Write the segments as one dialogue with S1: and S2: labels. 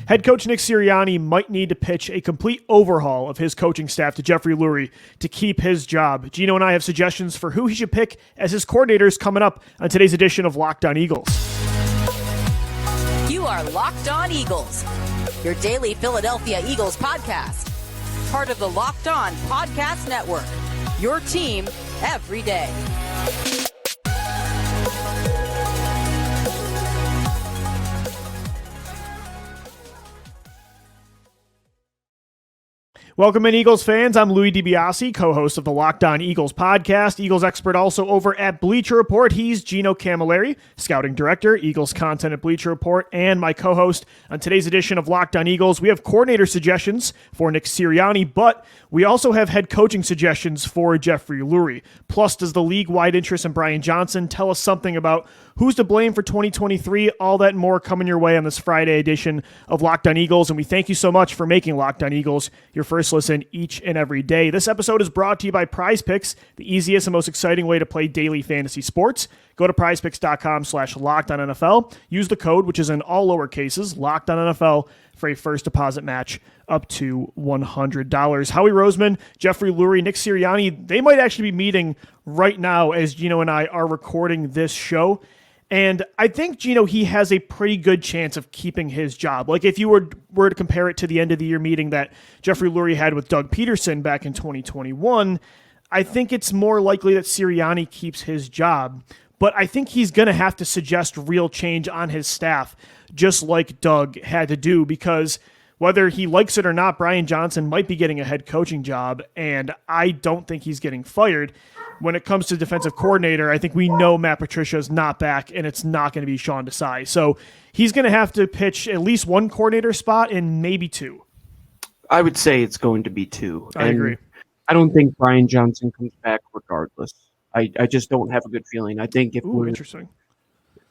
S1: Head coach Nick Sirianni might need to pitch a complete overhaul of his coaching staff to Jeffery Lurie to keep his job. Gino and I have suggestions for who he should pick as his coordinators coming up on today's edition of Locked On Eagles.
S2: You are Locked On Eagles, your daily Philadelphia Eagles podcast. Part of the Locked On Podcast Network, your team every day.
S1: Welcome in, Eagles fans. I'm Louis DiBiase, co-host of the Locked On Eagles podcast. Eagles expert also over at Bleacher Report. He's Gino Camilleri, scouting director, Eagles content at Bleacher Report, and my co-host on today's edition of Locked On Eagles. We have coordinator suggestions for Nick Sirianni, but we also have head coaching suggestions for Jeffery Lurie. Plus, does the league-wide interest in Brian Johnson tell us something about who's to blame for 2023? All that and more coming your way on this Friday edition of Locked On Eagles, and we thank you so much for making Locked On Eagles your first listen each and every day. This episode is brought to you by Prize Picks, the easiest and most exciting way to play daily fantasy sports. Go to prizepicks.com/LockedOnNFL. Use the code, which is in all lower cases, LockedOnNFL, for a first deposit match up to $100. Howie Roseman, Jeffery Lurie, Nick Sirianni, they might actually be meeting right now as Gino and I are recording this show. And I think, Gino, he has a pretty good chance of keeping his job. Like if you were to compare it to the end of the year meeting that Jeffery Lurie had with Doug Pederson back in 2021, I think it's more likely that Sirianni keeps his job. But I think he's going to have to suggest real change on his staff, just like Doug had to do, because whether he likes it or not, Brian Johnson might be getting a head coaching job, and I don't think he's getting fired. When it comes to defensive coordinator, I think we know Matt Patricia is not back, and it's not going to be Sean Desai. So he's going to have to pitch at least one coordinator spot and maybe two.
S3: I would say it's going to be two.
S1: I agree.
S3: I don't think Brian Johnson comes back regardless. I just don't have a good feeling. I think if we're
S1: interesting.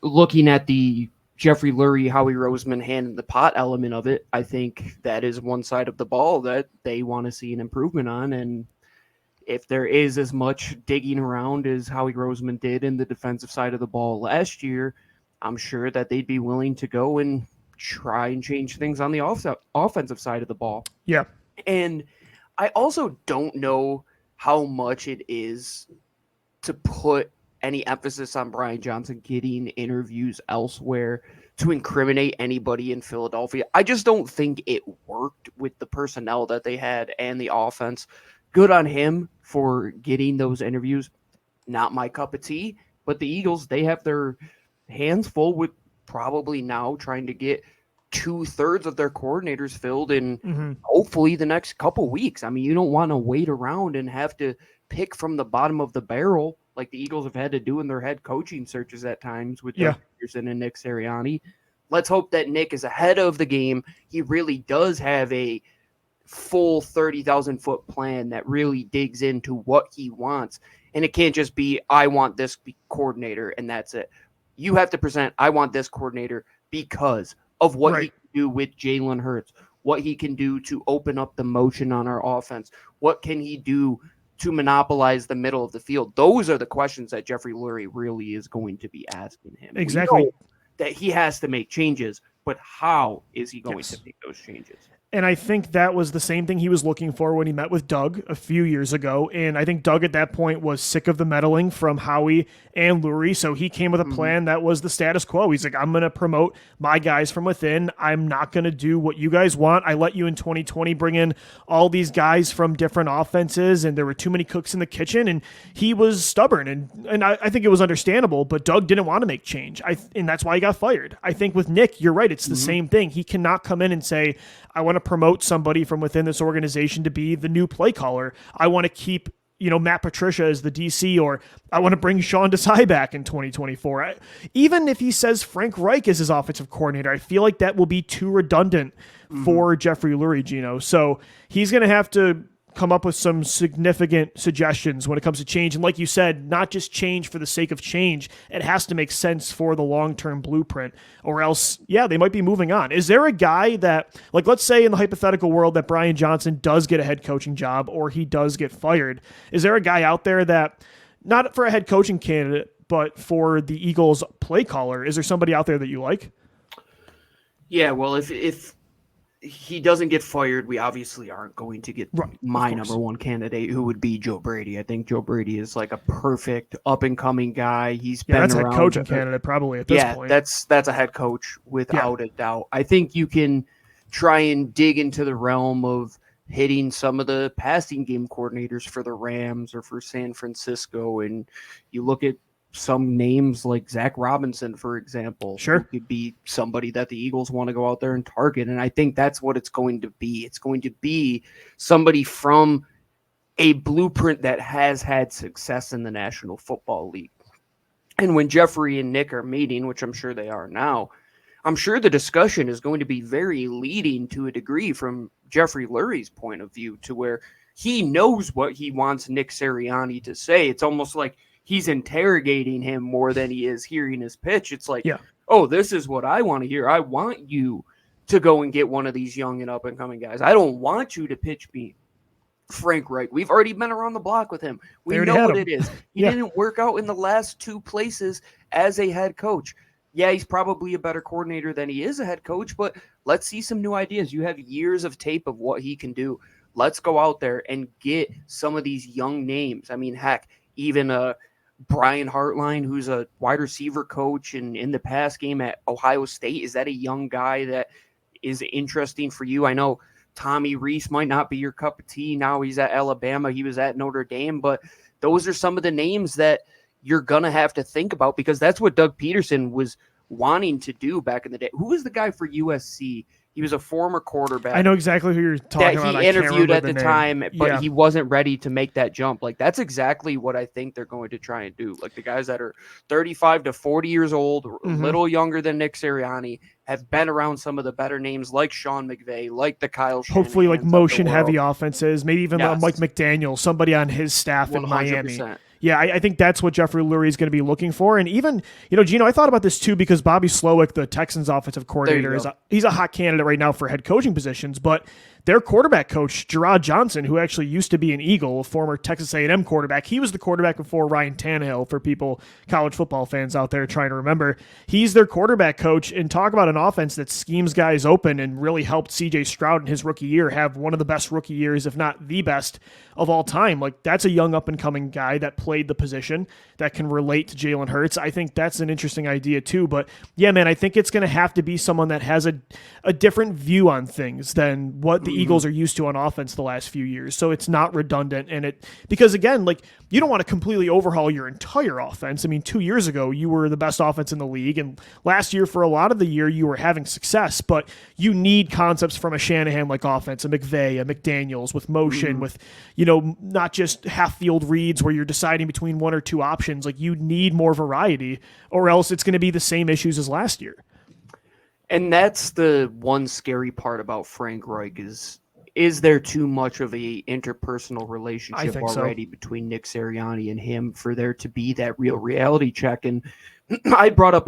S3: Looking at the Jeffery Lurie, Howie Roseman hand in the pot element of it, I think that is one side of the ball that they want to see an improvement on. And if there is as much digging around as Howie Roseman did in the defensive side of the ball last year, I'm sure that they'd be willing to go and try and change things on the offensive side of the ball.
S1: Yeah.
S3: And I also don't know how much it is to put any emphasis on Brian Johnson getting interviews elsewhere to incriminate anybody in Philadelphia. I just don't think it worked with the personnel that they had and the offense. Good on him for getting those interviews. Not my cup of tea, but the Eagles, they have their hands full with probably now trying to get 2/3 of their coordinators filled in hopefully the next couple weeks. I mean, you don't want to wait around and have to pick from the bottom of the barrel like the Eagles have had to do in their head coaching searches at times with Doug Pederson and Nick Sirianni. Let's hope that Nick is ahead of the game. He really does have a full 30,000-foot plan that really digs into what he wants. And it can't just be, I want this coordinator, and that's it. You have to present, I want this coordinator because of what he can do with Jalen Hurts, what he can do to open up the motion on our offense, what can he do to monopolize the middle of the field. Those are the questions that Jeffery Lurie really is going to be asking him.
S1: Exactly.
S3: We know that he has to make changes, but how is he going to make those changes?
S1: And I think that was the same thing he was looking for when he met with Doug a few years ago. And I think Doug at that point was sick of the meddling from Howie and Lurie. So he came with a plan that was the status quo. He's like, I'm going to promote my guys from within. I'm not going to do what you guys want. I let you in 2020 bring in all these guys from different offenses, and there were too many cooks in the kitchen. And he was stubborn. And I think it was understandable, but Doug didn't want to make change. And that's why he got fired. I think with Nick, you're right. It's the same thing. He cannot come in and say, I want to promote somebody from within this organization to be the new play caller. I want to keep, Matt Patricia as the DC, or I want to bring Sean Desai back in 2024. Even if he says Frank Reich is his offensive coordinator, I feel like that will be too redundant for Jeffery Lurie, Gino. So he's going to have to come up with some significant suggestions when it comes to change. And like you said, not just change for the sake of change. It has to make sense for the long-term blueprint, or else, they might be moving on. Is there a guy that, like, let's say in the hypothetical world that Brian Johnson does get a head coaching job or he does get fired, is there a guy out there that, not for a head coaching candidate, but for the Eagles play caller, is there somebody out there that you like?
S3: Yeah, well, if he doesn't get fired, we obviously aren't going to get
S1: Right,
S3: my
S1: of course.
S3: number one candidate, who would be Joe Brady. I think Joe Brady is like a perfect up and coming guy. He's been
S1: that's
S3: around.
S1: a coaching candidate probably at this point.
S3: That's a head coach without a doubt. I think you can try and dig into the realm of hitting some of the passing game coordinators for the Rams or for San Francisco, and you look at some names like Zach Robinson, for example,
S1: Sure.
S3: who could be somebody that the Eagles want to go out there and target. And I think that's what it's going to be. It's going to be somebody from a blueprint that has had success in the National Football League. And when Jeffrey and Nick are meeting, which I'm sure they are now, I'm sure the discussion is going to be very leading to a degree from Jeffery Lurie's point of view, to where he knows what he wants Nick Sirianni to say. It's almost like he's interrogating him more than he is hearing his pitch. It's like, oh, this is what I want to hear. I want you to go and get one of these young and up-and-coming guys. I don't want you to pitch me Frank Reich. We've already been around the block with him. We know what it is. He didn't work out in the last two places as a head coach. Yeah, he's probably a better coordinator than he is a head coach, but let's see some new ideas. You have years of tape of what he can do. Let's go out there and get some of these young names. I mean, heck, even Brian Hartline, who's a wide receiver coach and in the pass game at Ohio State. Is that a young guy that is interesting for you? I know Tommy Reese might not be your cup of tea. Now he's at Alabama. He was at Notre Dame. But those are some of the names that you're going to have to think about, because that's what Doug Pederson was wanting to do back in the day. Who was the guy for USC? He was a former quarterback.
S1: I know exactly who you're talking about.
S3: That he interviewed at the time, but he wasn't ready to make that jump. Like, that's exactly what I think they're going to try and do. Like, the guys that are 35 to 40 years old, a little younger than Nick Sirianni, have been around some of the better names like Sean McVay, like the Kyle Shanahan.
S1: Hopefully, like motion-heavy offenses, maybe even Mike McDaniel, somebody on his staff 100%. In Miami. Yeah, I think that's what Jeffrey Lurie is going to be looking for. And even, Gino, I thought about this too, because Bobby Slowick, the Texans offensive coordinator, he's a hot candidate right now for head coaching positions, but their quarterback coach, Gerard Johnson, who actually used to be an Eagle, a former Texas A&M quarterback. He was the quarterback before Ryan Tannehill, for people, college football fans out there trying to remember. He's their quarterback coach, and talk about an offense that schemes guys open and really helped C.J. Stroud in his rookie year have one of the best rookie years, if not the best of all time. Like, that's a young up-and-coming guy that played the position that can relate to Jalen Hurts. I think that's an interesting idea too. But yeah, man, I think it's going to have to be someone that has a different view on things than what the Eagles are used to on offense the last few years. So it's not redundant. And because again, like, you don't want to completely overhaul your entire offense. I mean, 2 years ago, you were the best offense in the league. And last year, for a lot of the year, you were having success, but you need concepts from a Shanahan-like offense, a McVay, a McDaniels with motion, with, not just half-field reads where you're deciding between one or two options. Like, you need more variety, or else it's going to be the same issues as last year.
S3: And that's the one scary part about Frank Reich is there too much of a interpersonal relationship already between Nick Sirianni and him for there to be that real reality check? And I brought up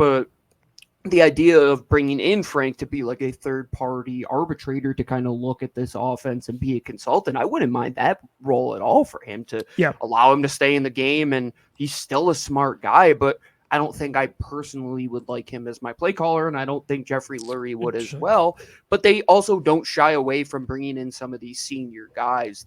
S3: the idea of bringing in Frank to be like a third-party arbitrator to kind of look at this offense and be a consultant. I wouldn't mind that role at all for him, to allow him to stay in the game. And he's still a smart guy, but I don't think I personally would like him as my play caller, and I don't think Jeffrey Lurie would as well. But they also don't shy away from bringing in some of these senior guys.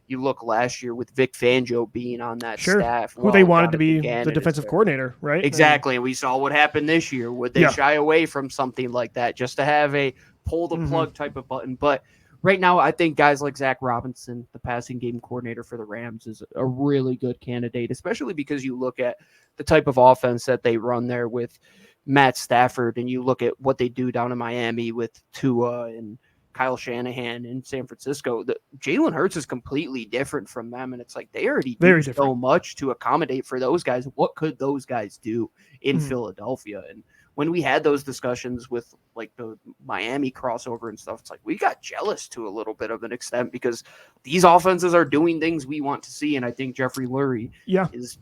S3: You look last year with Vic Fangio being on that staff.
S1: Who they wanted to be the defensive coordinator, right?
S3: Exactly. And we saw what happened this year. Would they shy away from something like that just to have a pull the plug type of button? But right now, I think guys like Zach Robinson, the passing game coordinator for the Rams, is a really good candidate, especially because you look at the type of offense that they run there with Matt Stafford, and you look at what they do down in Miami with Tua and Kyle Shanahan in San Francisco. Jalen Hurts is completely different from them, and it's like they already do so much to accommodate for those guys. What could those guys do in Philadelphia? And when we had those discussions with like the Miami crossover and stuff, it's like we got jealous to a little bit of an extent, because these offenses are doing things we want to see. And I think Jeffrey Lurie is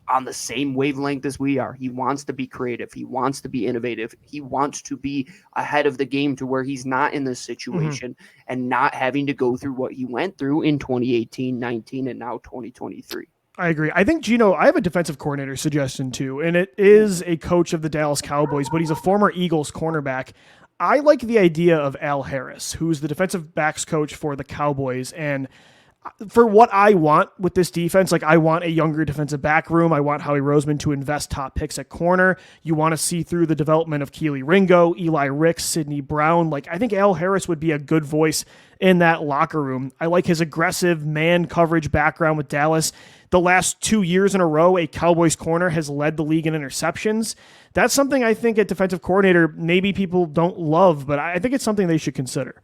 S3: on the same wavelength as we are. He wants to be creative. He wants to be innovative. He wants to be ahead of the game to where he's not in this situation and not having to go through what he went through in 2018, 19, and now 2023.
S1: I agree. I think, Gino, I have a defensive coordinator suggestion too, and it is a coach of the Dallas Cowboys, but he's a former Eagles cornerback. I like the idea of Al Harris, who's the defensive backs coach for the Cowboys. And for what I want with this defense, like I want a younger defensive back room. I want Howie Roseman to invest top picks at corner. You want to see through the development of Keely Ringo, Eli Ricks, Sidney Brown. Like I think Al Harris would be a good voice in that locker room. I like his aggressive man coverage background with Dallas. The last 2 years in a row, a Cowboys corner has led the league in interceptions. That's something I think at defensive coordinator, maybe people don't love, but I think it's something they should consider.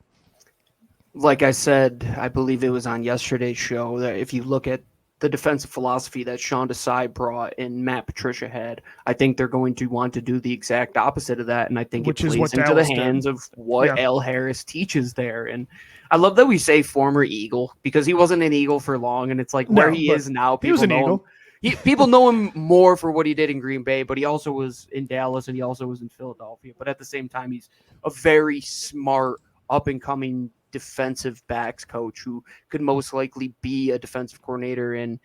S3: Like I said, I believe it was on yesterday's show, that if you look at the defensive philosophy that Sean Desai brought and Matt Patricia had, I think they're going to want to do the exact opposite of that. And I think it plays into
S1: Dallas
S3: the hands of what
S1: Yeah.
S3: Al Harris teaches there. And I love that we say former Eagle, because he wasn't an Eagle for long. And it's like where he is now,
S1: He was an
S3: people
S1: Eagle.
S3: people know him more for what he did in Green Bay, but he also was in Dallas and he also was in Philadelphia. But at the same time, he's a very smart, up-and-coming defensive backs coach who could most likely be a defensive coordinator. And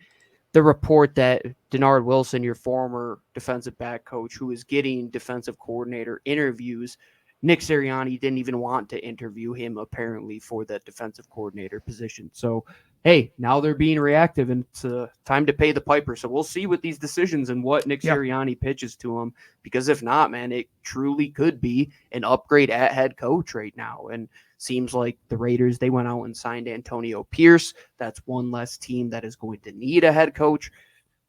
S3: the report that Denard Wilson, your former defensive back coach, who is getting defensive coordinator interviews, Nick Sirianni didn't even want to interview him apparently for that defensive coordinator position. So, hey, now they're being reactive and it's time to pay the piper. So we'll see with these decisions and what Nick Sirianni pitches to him, because if not, man, it truly could be an upgrade at head coach right now. And seems like the Raiders, they went out and signed Antonio Pierce. That's one less team that is going to need a head coach.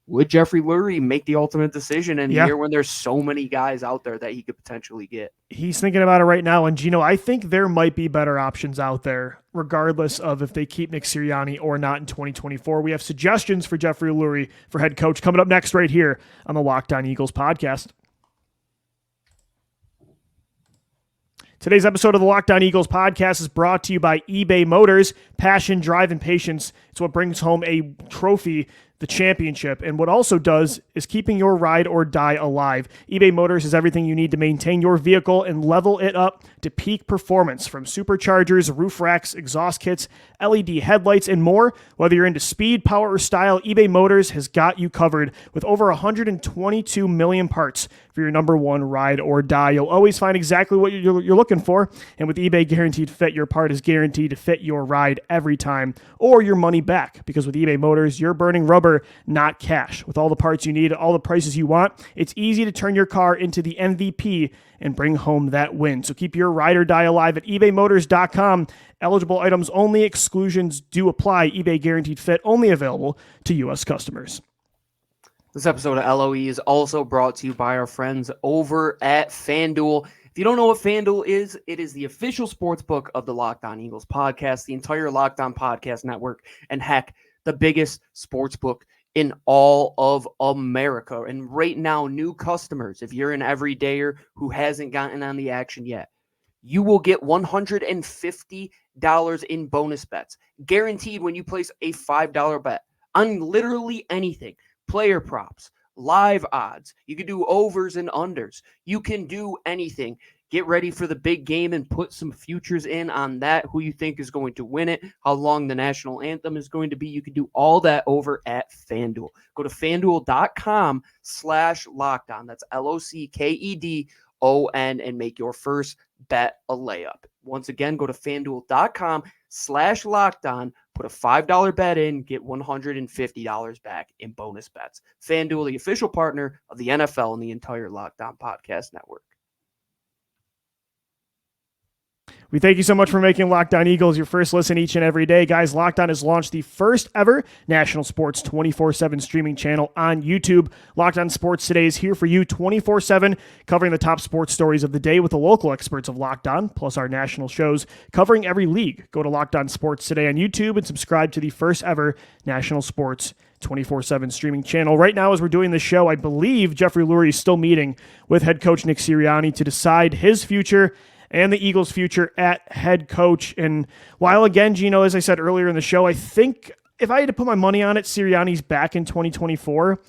S3: Would Jeffery Lurie make the ultimate decision in a year when there's so many guys out there that he could potentially get?
S1: He's thinking about it right now. And Gino, I think there might be better options out there, regardless of if they keep Nick Sirianni or not in 2024. We have suggestions for Jeffery Lurie for head coach coming up next right here on the Locked On Eagles podcast. Today's episode of the Locked On Eagles podcast is brought to you by eBay Motors. Passion, drive, and patience. It's what brings home a trophy, the championship. And what also does is keeping your ride or die alive. eBay Motors is everything you need to maintain your vehicle and level it up to peak performance, from superchargers, roof racks, exhaust kits, LED headlights, and more. Whether you're into speed, power, or style, eBay Motors has got you covered with over 122 million parts for your number one ride or die. You'll always find exactly what you're looking for. And with eBay Guaranteed Fit, your part is guaranteed to fit your ride every time, or your money back. Because with eBay Motors, you're burning rubber, not cash. With all the parts you need, all the prices you want, it's easy to turn your car into the MVP and bring home that win. So keep your ride or die alive at ebaymotors.com. Eligible items only. Exclusions do apply. eBay Guaranteed Fit only available to U.S. customers.
S3: This episode of LOE is also brought to you by our friends over at FanDuel. If you don't know what FanDuel is, it is the official sports book of the Locked On Eagles podcast, the entire Locked On Podcast Network, and heck, the biggest sports book in all of America. And right now, new customers, if you're an everydayer who hasn't gotten on the action yet, you will get $150 in bonus bets, guaranteed when you place a $5 bet on literally anything. Player props, live odds. You can do overs and unders. You can do anything. Get ready for the big game and put some futures in on that, who you think is going to win it, how long the national anthem is going to be. You can do all that over at FanDuel. Go to FanDuel.com/lockedon. That's LOCKEDON and make your first bet a layup. Once again, go to FanDuel.com/lockedon. Put a $5 bet in, get $150 back in bonus bets. FanDuel, the official partner of the NFL and the entire Locked On Podcast Network.
S1: We thank you so much for making Locked On Eagles your first listen each and every day. Guys, Locked On has launched the first ever national sports 24/7 streaming channel on YouTube. Locked On Sports Today is here for you 24/7, covering the top sports stories of the day with the local experts of Locked On, plus our national shows covering every league. Go to Locked On Sports Today on YouTube and subscribe to the first ever national sports 24/7 streaming channel. Right now, as we're doing this show, I believe Jeffery Lurie is still meeting with head coach Nick Sirianni to decide his future and the Eagles' future at head coach. And while, again, Gino, as I said earlier in the show, I think if I had to put my money on it, Sirianni's back in 2024.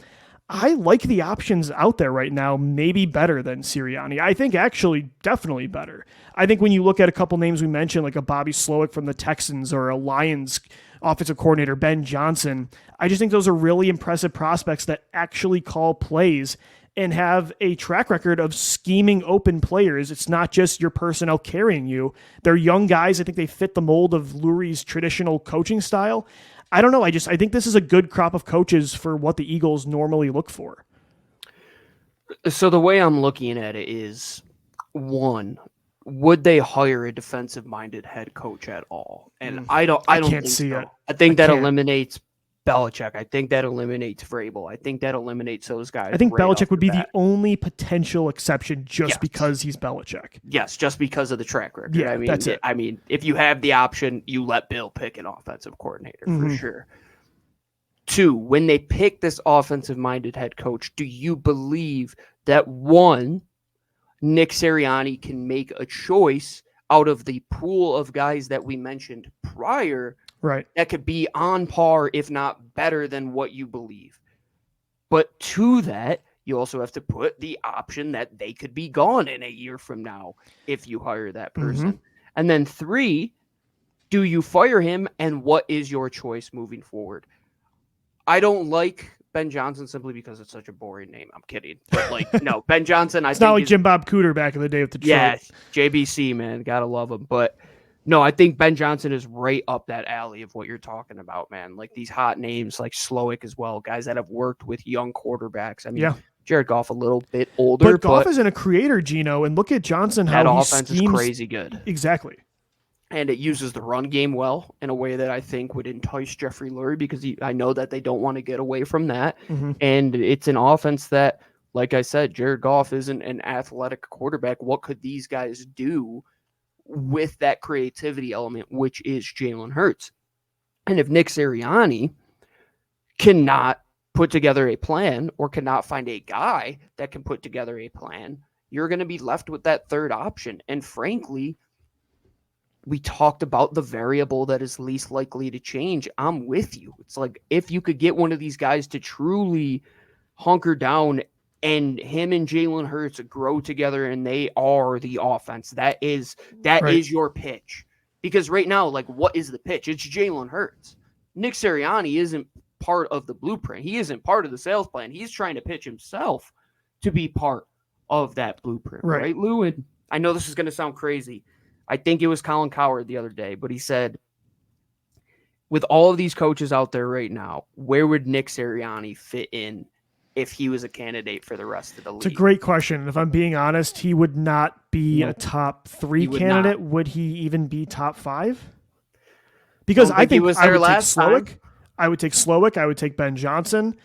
S1: I like the options out there right now, maybe better than Sirianni. I think actually definitely better. I think when you look at a couple names we mentioned, like a Bobby Slowick from the Texans or a Lions offensive coordinator, Ben Johnson, I just think those are really impressive prospects that actually call plays and have a track record of scheming open players. It's not just your personnel carrying you. They're young guys. I think they fit the mold of Lurie's traditional coaching style. I don't know. I think this is a good crop of coaches for what the Eagles normally look for.
S3: So the way I'm looking at it is, one, would they hire a defensive-minded head coach at all? And I don't
S1: can't
S3: think
S1: see
S3: so.
S1: it.
S3: I think that eliminates Belichick. I think that eliminates Vrabel. I think that eliminates those guys.
S1: I think
S3: right
S1: Belichick would be
S3: bat.
S1: the only potential exception just
S3: Yes.
S1: because he's Belichick.
S3: Yes, just because of the track record.
S1: Yeah,
S3: I mean,
S1: that's it.
S3: I mean, if you have the option, you let Bill pick an offensive coordinator for sure. Two, when they pick this offensive-minded head coach, do you believe that, one, Nick Sirianni can make a choice out of the pool of guys that we mentioned prior,
S1: right,
S3: that could be on par, if not better than what you believe? But to that, you also have to put the option that they could be gone in a year from now if you hire that person. And then three, do you fire him, and what is your choice moving forward? I don't like Ben Johnson simply because it's such a boring name. I'm kidding. But, like, no, Ben Johnson,
S1: it's not like Jim Bob Cooter back in the day with Detroit.
S3: Yeah, JBC, man. Gotta love him. But, no, I think Ben Johnson is right up that alley of what you're talking about, man. Like, these hot names like Slowick as well, guys that have worked with young quarterbacks. I mean, Jared Goff a little bit older.
S1: But Goff isn't a creator, Gino, and look at Johnson, how
S3: that
S1: he
S3: offense
S1: schemes.
S3: is crazy good.
S1: Exactly.
S3: And it uses the run game well in a way that I think would entice Jeffery Lurie, because I know that they don't want to get away from that. And it's an offense that, like I said, Jared Goff isn't an athletic quarterback. What could these guys do with that creativity element, which is Jalen Hurts? And if Nick Sirianni cannot put together a plan, or cannot find a guy that can put together a plan, you're going to be left with that third option. And frankly, we talked about the variable that is least likely to change. I'm with you. It's like, if you could get one of these guys to truly hunker down and him and Jalen Hurts grow together and they are the offense, that is your pitch. Because right now, like, what is the pitch? It's Jalen Hurts. Nick Sirianni isn't part of the blueprint. He isn't part of the sales plan. He's trying to pitch himself to be part of that blueprint. Right, Lou? And I know this is going to sound crazy. I think it was Colin Cowherd the other day, but he said, with all of these coaches out there right now, where would Nick Sirianni fit in if he was a candidate for the rest of the league?
S1: It's a great question. If I'm being honest, he would not be a top 3 candidate. Would he even be top 5? Because I think I would take Slowick. I would take Slowick. I would take Ben Johnson.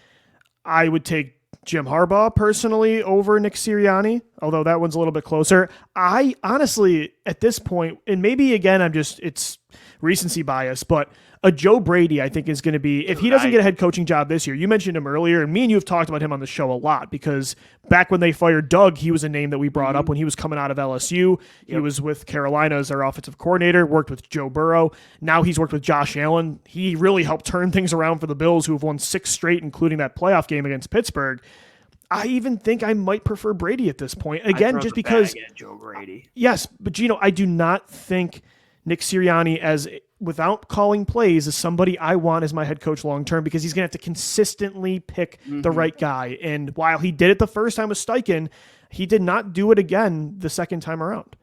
S1: I would take Jim Harbaugh personally over Nick Sirianni, although that one's a little bit closer. I honestly, at this point, and maybe again, it's recency bias, but a Joe Brady, I think, is going to be, if he doesn't get a head coaching job this year, you mentioned him earlier, and me and you have talked about him on the show a lot, because back when they fired Doug, he was a name that we brought up when he was coming out of LSU. He was with Carolina as their offensive coordinator, worked with Joe Burrow. Now he's worked with Josh Allen. He really helped turn things around for the Bills, who have won 6 straight, including that playoff game against Pittsburgh. I even think I might prefer Brady at this point. Again, just because
S3: Joe Brady.
S1: Yes, but Gino, I do not think Nick Sirianni, as without calling plays, is somebody I want as my head coach long term, because he's going to have to consistently pick the right guy. And while he did it the first time with Steichen, he did not do it again the second time around.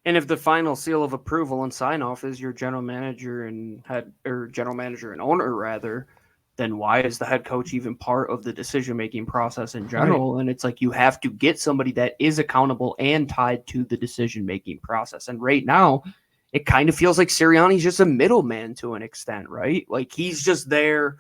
S3: And if the final seal of approval and sign off is your general manager and owner rather, then why is the head coach even part of the decision-making process in general? Right. And it's like, you have to get somebody that is accountable and tied to the decision-making process. And right now, it kind of feels like Sirianni's just a middleman to an extent, right? Like, he's just there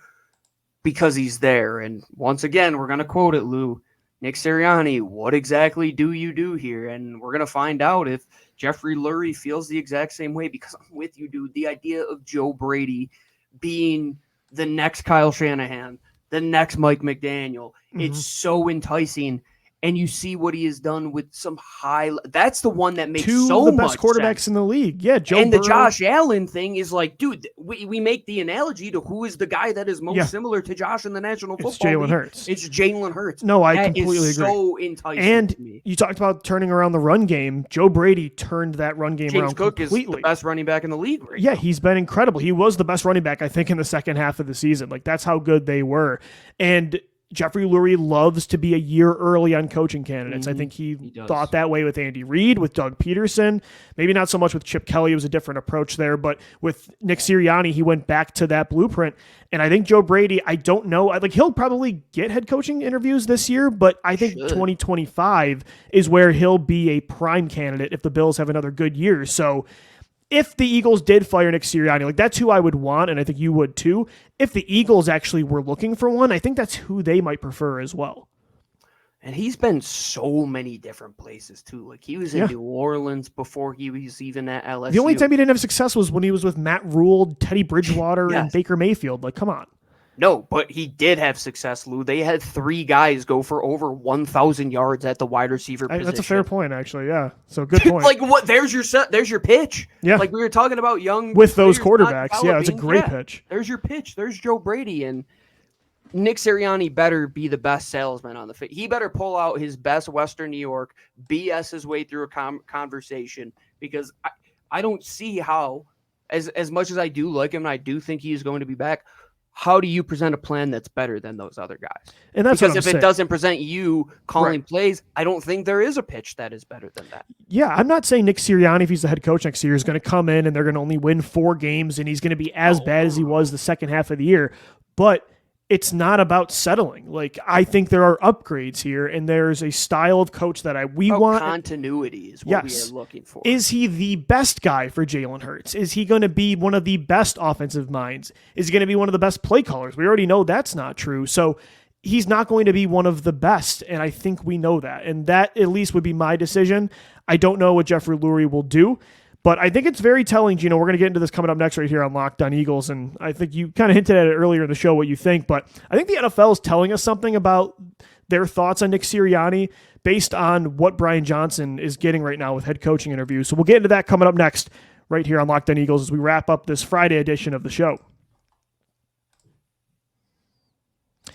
S3: because he's there. And once again, we're going to quote it, Lou. Nick Sirianni, what exactly do you do here? And we're going to find out if Jeffery Lurie feels the exact same way, because I'm with you, dude. The idea of Joe Brady being the next Kyle Shanahan, the next Mike McDaniel, it's so enticing. And you see what he has done with some high. That's the one that makes so much
S1: the best quarterbacks
S3: sense
S1: in the league. Yeah, Joe
S3: and
S1: Burrow.
S3: The Josh Allen thing is like, dude, we make the analogy to who is the guy that is most similar to Josh in the National Football League.
S1: It's Jalen Hurts.
S3: It's Jalen Hurts.
S1: No, I completely agree.
S3: So enticing.
S1: And
S3: to me.
S1: You talked about turning around the run game. Joe Brady turned that run game
S3: James
S1: around
S3: Cook
S1: completely.
S3: is the best running back in the league right now.
S1: He's been incredible. He was the best running back, I think, in the second half of the season. Like, that's how good they were. And Jeffery Lurie loves to be a year early on coaching candidates. I think he
S3: does.
S1: thought that way with Andy Reid, with Doug Pederson, maybe not so much with Chip Kelly. It was a different approach there, but with Nick Sirianni, he went back to that blueprint. And I think Joe Brady, I don't know, like he'll probably get head coaching interviews this year, but I think 2025 is where he'll be a prime candidate if the Bills have another good year. So if the Eagles did fire Nick Sirianni, like that's who I would want, and I think you would too. If the Eagles actually were looking for one, I think that's who they might prefer as well.
S3: And he's been so many different places too. Like he was in New Orleans before he was even at LSU.
S1: The only time he didn't have success was when he was with Matt Rule, Teddy Bridgewater, and Baker Mayfield. Like, come on.
S3: No, but he did have success, Lou. They had 3 guys go for over 1,000 yards at the wide receiver position.
S1: That's a fair point, actually. Yeah. So good point.
S3: Like what? There's your pitch.
S1: Yeah.
S3: Like we were talking about young
S1: with those quarterbacks. Yeah, it's a great pitch.
S3: There's your pitch. There's Joe Brady, and Nick Sirianni better be the best salesman on the field. He better pull out his best Western New York, BS his way through a conversation, because I don't see how, as much as I do like him and I do think he is going to be back, how do you present a plan that's better than those other guys?
S1: And that's
S3: because if it doesn't present you calling plays, I don't think there is a pitch that is better than that.
S1: Yeah, I'm not saying Nick Sirianni, if he's the head coach next year, is going to come in and they're going to only win 4 games and he's going to be as bad as he was the second half of the year. But it's not about settling. Like, I think there are upgrades here, and there's a style of coach that we want.
S3: Continuity is what we are looking for.
S1: Is he the best guy for Jalen Hurts? Is he going to be one of the best offensive minds? Is he going to be one of the best play callers? We already know that's not true. So he's not going to be one of the best, and I think we know that. And that at least would be my decision. I don't know what Jeffery Lurie will do. But I think it's very telling, Gino. We're going to get into this coming up next right here on Locked On Eagles, and I think you kind of hinted at it earlier in the show what you think, but I think the NFL is telling us something about their thoughts on Nick Sirianni based on what Brian Johnson is getting right now with head coaching interviews. So we'll get into that coming up next right here on Locked On Eagles as we wrap up this Friday edition of the show.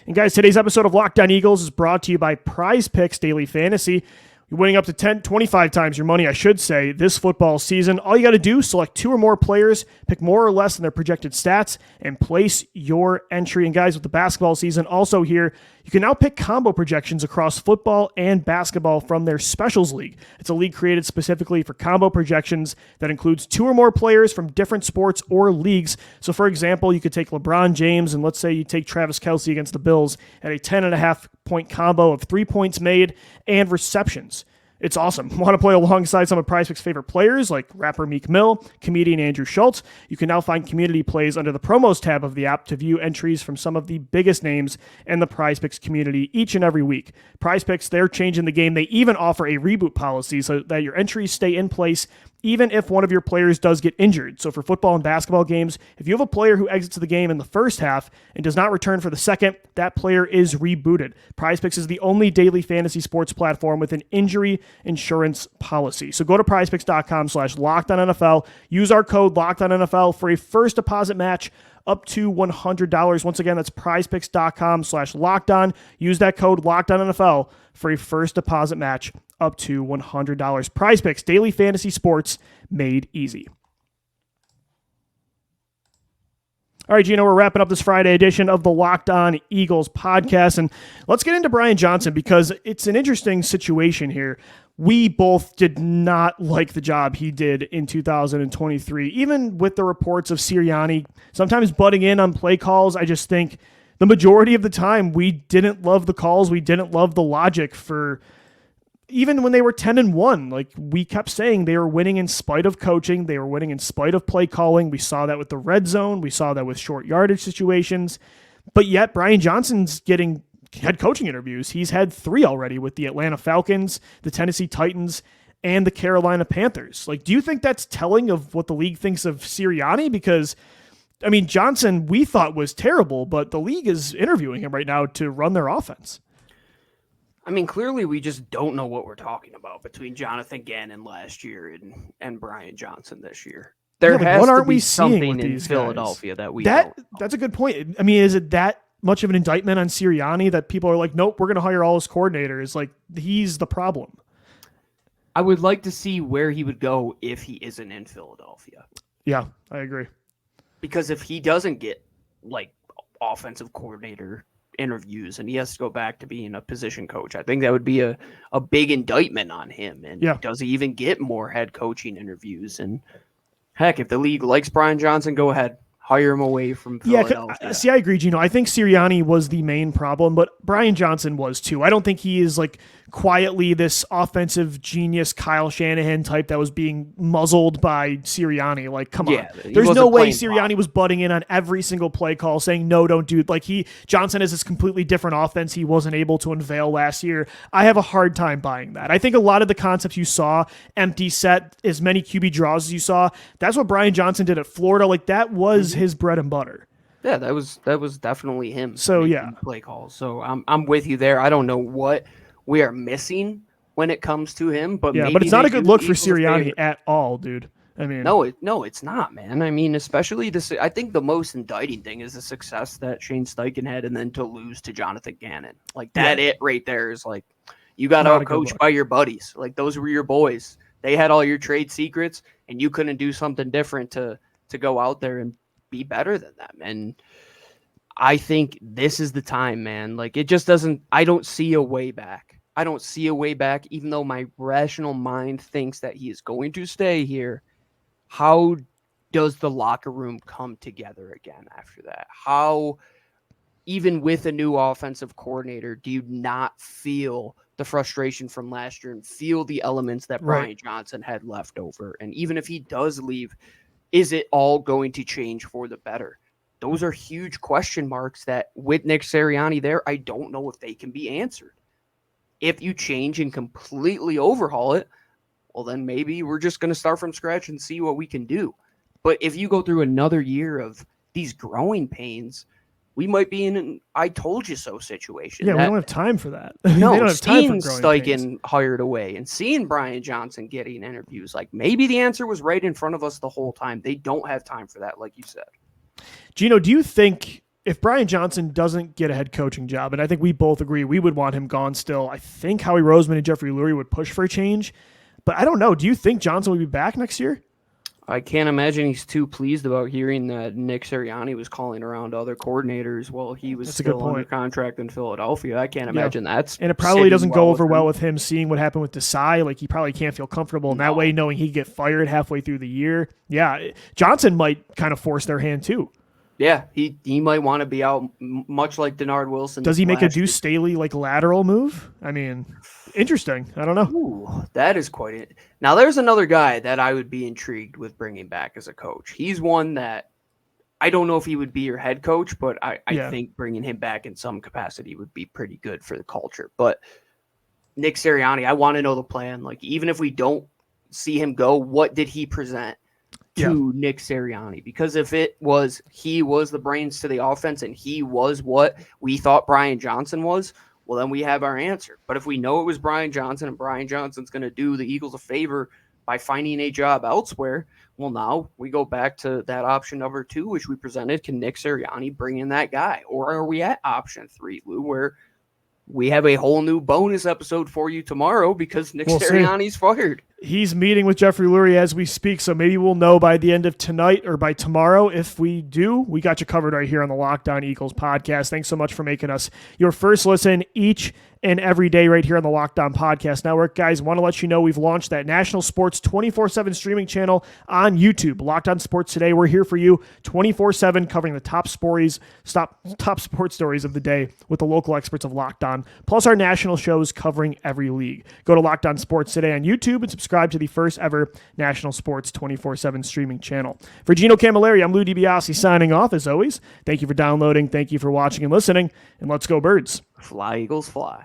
S1: And guys, today's episode of Locked On Eagles is brought to you by Prize Picks Daily Fantasy. You're winning up to 25 times your money, I should say, this football season. All you got to do, select 2 or more players, pick more or less than their projected stats, and place your entry. And guys, with the basketball season also here, you can now pick combo projections across football and basketball from their Specials League. It's a league created specifically for combo projections that includes 2 or more players from different sports or leagues. So, for example, you could take LeBron James, and let's say you take Travis Kelce against the Bills at a 10.5-point combo of 3 points made and receptions. It's awesome. Want to play alongside some of Prize Picks' favorite players like rapper Meek Mill, comedian Andrew Schultz? You can now find community plays under the promos tab of the app to view entries from some of the biggest names in the Prize Picks community each and every week. Prize Picks, they're changing the game. They even offer a reboot policy so that your entries stay in place even if one of your players does get injured. So for football and basketball games, if you have a player who exits the game in the first half and does not return for the second, that player is rebooted. PrizePicks is the only daily fantasy sports platform with an injury insurance policy. So go to prizepicks.com/LockedOnNFL. Use our code LockedOnNFL for a first deposit match up to $100. Once again, that's prizepicks.com/LockedOn. Use that code LockedOnNFL for a first deposit match up to $100. PrizePicks, daily fantasy sports made easy. All right, Gino, we're wrapping up this Friday edition of the Locked On Eagles podcast, and let's get into Brian Johnson because it's an interesting situation here. We both did not like the job he did in 2023, even with the reports of Sirianni sometimes butting in on play calls. I just think the majority of the time we didn't love the calls. We didn't love the logic for even when they were 10-1, like we kept saying they were winning in spite of coaching. They were winning in spite of play calling. We saw that with the red zone. We saw that with short yardage situations. But yet Brian Johnson's getting head coaching interviews. He's had 3 already with the Atlanta Falcons, the Tennessee Titans, and the Carolina Panthers. Like, do you think that's telling of what the league thinks of Sirianni? Because, I mean, Johnson we thought was terrible, but the league is interviewing him right now to run their offense.
S3: I mean, clearly we just don't know what we're talking about between Jonathan Gannon last year and Brian Johnson this year. There has to be something in Philadelphia that we don't know.
S1: That's a good point. I mean, is it that much of an indictment on Sirianni that people are like, nope, we're going to hire all his coordinators? Like, he's the problem.
S3: I would like to see where he would go if he isn't in Philadelphia.
S1: Yeah, I agree.
S3: Because if he doesn't get, like, offensive coordinator interviews and he has to go back to being a position coach. I think that would be a big indictment on him. And does he even get more head coaching interviews? And heck, if the league likes Brian Johnson, go ahead. Hire him away from Philadelphia.
S1: Yeah, see, I agree, Gino. I think Sirianni was the main problem, but Brian Johnson was too. I don't think he is like quietly this offensive genius Kyle Shanahan type that was being muzzled by Sirianni. Like, come on. There's no way Sirianni was butting in on every single play call saying, no, don't do it. Like Johnson has this completely different offense he wasn't able to unveil last year. I have a hard time buying that. I think a lot of the concepts you saw, empty set, as many QB draws as you saw, that's what Brian Johnson did at Florida. Like, that was his bread and butter.
S3: Yeah, that was definitely him.
S1: So
S3: play calls. So I'm with you there. I don't know what we are missing when it comes to him, but
S1: but it's not a good look for Sirianni at all, dude. I mean,
S3: no, it's not, man. I mean, especially this. I think the most indicting thing is the success that Shane Steichen had, and then to lose to Jonathan Gannon, like that. It right there is like you got out coached by your buddies. Like those were your boys. They had all your trade secrets, and you couldn't do something different to go out there and be better than them. And I think this is the time, man. Like it just doesn't, I don't see a way back. I don't see a way back, even though my rational mind thinks that he is going to stay here. How does the locker room come together again after that? How, even with a new offensive coordinator, do you not feel the frustration from last year and feel the elements that Brian Johnson had left over? And even if he does leave, is it all going to change for the better? Those are huge question marks that with Nick Sirianni there, I don't know if they can be answered. If you change and completely overhaul it, well, then maybe we're just going to start from scratch and see what we can do. But if you go through another year of these growing pains, we might be in an I told you so situation.
S1: Yeah, we don't have time for that.
S3: No, seeing Steichen hired away and seeing Brian Johnson getting interviews, like maybe the answer was right in front of us the whole time. They don't have time for that, like you said.
S1: Gino, do you think if Brian Johnson doesn't get a head coaching job, and I think we both agree we would want him gone still, I think Howie Roseman and Jeffrey Lurie would push for a change. But I don't know. Do you think Johnson will be back next year?
S3: I can't imagine he's too pleased about hearing that Nick Sirianni was calling around other coordinators while he was still under contract in Philadelphia. I can't imagine that's...
S1: And it probably doesn't go over well with him seeing what happened with Desai. Like, he probably can't feel comfortable in that way, knowing he'd get fired halfway through the year. Yeah, Johnson might kind of force their hand, too.
S3: Yeah, he might want to be out, much like Denard Wilson.
S1: Does he make a Deuce Staley like lateral move? I mean, interesting. I don't know.
S3: Ooh, that is quite it. Now, there's another guy that I would be intrigued with bringing back as a coach. He's one that I don't know if he would be your head coach, but I think bringing him back in some capacity would be pretty good for the culture. But Nick Sirianni, I want to know the plan. Like, even if we don't see him go, what did he present to Nick Sirianni? Because if it was he was the brains to the offense and he was what we thought Brian Johnson was, well, then we have our answer. But if we know it was Brian Johnson and Brian Johnson's going to do the Eagles a favor by finding a job elsewhere, well, now we go back to that option number 2, which we presented. Can Nick Sirianni bring in that guy? Or are we at option 3, Lou, where we have a whole new bonus episode for you tomorrow because Nick Sirianni's fired?
S1: He's meeting with Jeffrey Lurie as we speak, so maybe we'll know by the end of tonight or by tomorrow. If we do, we got you covered right here on the Locked On Eagles podcast. Thanks so much for making us your first listen each and every day right here on the Locked On Podcast Network. Guys, want to let you know we've launched that national sports 24/7 streaming channel on YouTube. Locked On Sports Today. We're here for you 24/7, covering the top sports stories of the day with the local experts of Locked On, plus our national shows covering every league. Go to Locked On Sports Today on YouTube and subscribe to the first ever national sports 24/7 streaming channel. For Gino Camilleri, I'm Lou DiBiase signing off. As always, thank you for downloading, thank you for watching and listening, and let's go Birds.
S3: Fly, Eagles, fly.